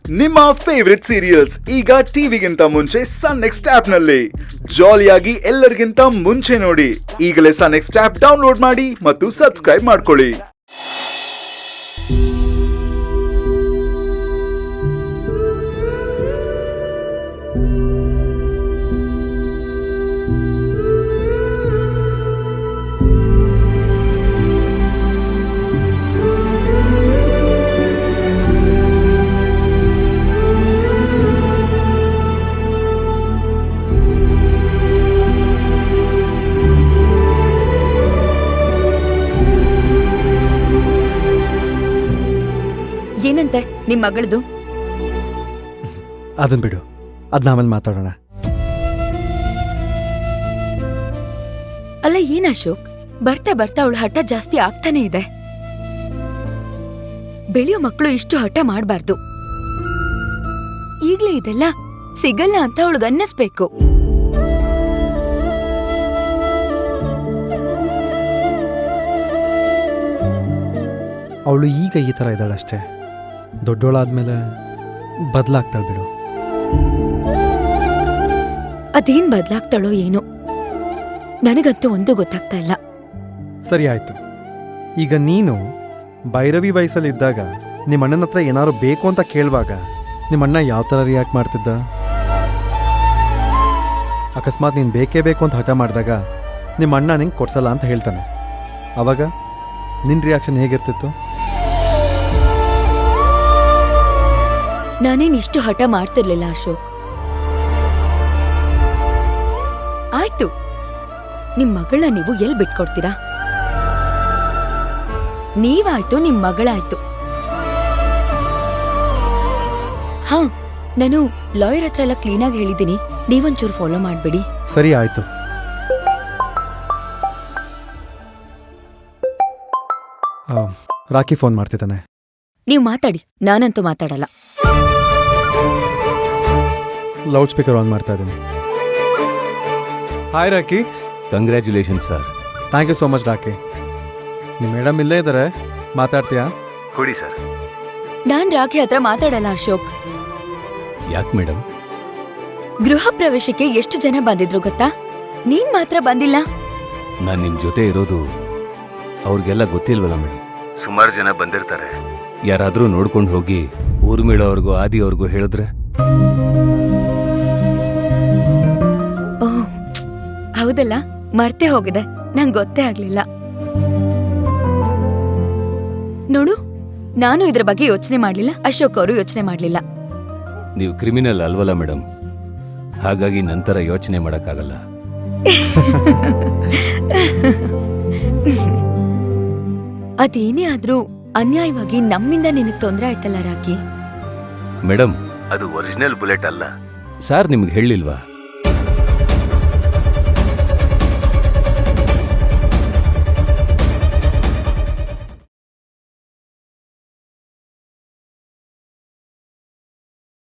ನಿಮ್ಮ favourite serials ಈಗ ಟಿವಿಗಿಂತ ಮುಂಚೆ ಸನ್ ನೆಕ್ಸ್ಟ್ ಆಪ್ ನಲ್ಲಿ ಜಾಲಿಯಾಗಿ ಎಲ್ಲರಿಗಿಂತ ಮುಂಚೆ ನೋಡಿ. ಈಗಲೇ ಸನ್ ನೆಕ್ಸ್ಟ್ ಆಪ್ ಡೌನ್ಲೋಡ್ ಮಾಡಿ ಮತ್ತು ಸಬ್ಸ್ಕ್ರೈಬ್ ಮಾಡ್ಕೊಳ್ಳಿ. ಏನಂತೆ ನಿಮ್ ಮಗಳದು? ಅದನ್ ಬಿಡು, ಅದ್ನ ಆಮೇಲೆ ಮಾತಾಡೋಣ. ಅಲ್ಲ ಏನ್ ಅಶೋಕ್, ಬರ್ತಾ ಬರ್ತಾ ಅವಳು ಹಠ ಜಾಸ್ತಿ ಆಗ್ತಾನೆ ಇದೆ. ಬೆಳೆಯೋ ಮಕ್ಕಳು ಇಷ್ಟು ಹಠ ಮಾಡ್ಬಾರ್ದು. ಈಗ್ಲೇ ಇದೆಲ್ಲ ಸಿಗಲ್ಲ ಅಂತ ಅವಳಿಗೆ ಅನ್ನಿಸ್ಬೇಕು. ಅವಳು ಈಗ ಈ ಥರ ಇದ್ದಾಳಷ್ಟೇ, ದೊಡ್ಡೋಳಾದ್ಮೇಲೆ ಬದಲಾಗ್ತಾಳೆ ಬಿಡು. ಅದೇನ್ ಬದಲಾಗ್ತಾಳೋ ಏನೋ, ನನಗಂತೂ ಒಂದು ಗೊತ್ತಾಗ್ತಾ ಇಲ್ಲ. ಸರಿ ಆಯ್ತು, ಈಗ ನೀನು ಭೈರವಿ ವಯಸ್ಸಲ್ಲಿದ್ದಾಗ ನಿಮ್ಮ ಅಣ್ಣನ ಹತ್ರ ಏನಾದ್ರು ಬೇಕು ಅಂತ ಕೇಳುವಾಗ ನಿಮ್ಮಣ್ಣ ಯಾವ ಥರ ರಿಯಾಕ್ಟ್ ಮಾಡ್ತಿದ್ದ? ಅಕಸ್ಮಾತ್ ನೀನು ಬೇಕೇ ಬೇಕು ಅಂತ ಹಠ ಮಾಡಿದಾಗ ನಿಮ್ಮ ಅಣ್ಣ ನಿಂಗೆ ಕೊಡ್ಸಲ್ಲ ಅಂತ ಹೇಳ್ತಾನೆ, ಆವಾಗ ನಿನ್ನ ರಿಯಾಕ್ಷನ್ ಹೇಗಿರ್ತಿತ್ತು? ನಾನೇನಿಷ್ಟು ಹಠ ಮಾಡ್ತಿರ್ಲಿಲ್ಲ ಅಶೋಕ್. ಆಯ್ತು, ನಿಮ್ ಮಗಳನ್ನ ನೀವು ಎಲ್ ಬಿಟ್ಕೊಡ್ತೀರಾ? ನೀವಾಯ್ತು, ನಿಮ್ ಮಗಳಾಯ್ತು. ಹಾ, ನಾನು ಲಾಯರ್ ಹತ್ರ ಎಲ್ಲ ಕ್ಲೀನಾಗಿ ಹೇಳಿದ್ದೀನಿ, ನೀವೊಂಚೂರು ಫಾಲೋ ಮಾಡ್ಬಿಡಿ. ಸರಿ ಆಯ್ತು. ರಾಕಿ ಫೋನ್ ಮಾಡ್ತಿದ್ದಾನೆ. ನೀವು ಮಾತಾಡಿ, ನಾನಂತೂ ಮಾತಾಡಲ್ಲ. ಲೌಡ್ ಸ್ಪೀಕರ್ ಆನ್ ಮಾಡ್ತಾ ಇದ್ದೀನಿ. Hi Rocky. Congratulation sir. Thank you so much Rocky. ನಿಮ್ಮ ಮೇಡಮ್ ಇಲ್ಲೇ ಇದ್ದಾರೆ, ಮಾತಾಡ್ತೀಯಾ? ಕೊಡಿ ಸರ್. ನಾನ್ ರಾಖಿ ಹತ್ರ ಮಾತಾಡಲ್ಲ ಅಶೋಕ್. ಯಾಕೆ ಮೇಡಮ್? ಗೃಹ ಪ್ರವೇಶಕ್ಕೆ ಎಷ್ಟು ಜನ ಬಂದಿದ್ರು ಗೊತ್ತಾ? ನೀನ್ ಮಾತ್ರ ಬಂದಿಲ್ಲ. ನಾನು ನಿಮ್ ಜೊತೆ ಇರೋದು ಅವ್ರಿಗೆಲ್ಲ ಗೊತ್ತಿಲ್ವಲ್ಲ ಮೇಡಮ್. ಸುಮಾರು ಜನ ಬಂದಿರ್ತಾರೆ, ಯಾರಾದ್ರೂ ನೋಡ್ಕೊಂಡು ಹೋಗಿ ಊರ್ಮಿಳವ್ರಿಗೂ ಆದಿಯವ್ರಿಗೂ ಹೇಳಿದ್ರೆ? ಓಹ್ ಹೌದಲ್ಲ, ಮರ್ತೇ ಹೋಗಿದೆ, ನಂಗೆ ಗೊತ್ತೇ ಆಗ್ಲಿಲ್ಲ. ನೋಡು, ನಾನು ಇದ್ರ ಬಗ್ಗೆ ಯೋಚನೆ ಮಾಡ್ಲಿಲ್ಲ, ಅಶೋಕ್ ಅವರು ಯೋಚನೆ ಮಾಡ್ಲಿಲ್ಲ. ನೀವು ಕ್ರಿಮಿನಲ್ ಅಲ್ವಲ್ಲ ಮೇಡಮ್, ಹಾಗಾಗಿ ನಂತರ ಯೋಚನೆ ಮಾಡಕ್ಕಾಗಲ್ಲ. ಅದೇನೇ ಆದ್ರೂ ಅನ್ಯಾಯವಾಗಿ ನಮ್ಮಿಂದ ನಿನಗ್ ತೊಂದ್ರೆ ಆಯ್ತಲ್ಲ ರಾಕಿ. ಮೇಡಮ್, ಅದು ಒರಿಜಿನಲ್ ಬುಲೆಟ್ ಅಲ್ಲ. ಸಾರ್ ನಿಮ್ಗೆ ಹೇಳಿಲ್ವಾ?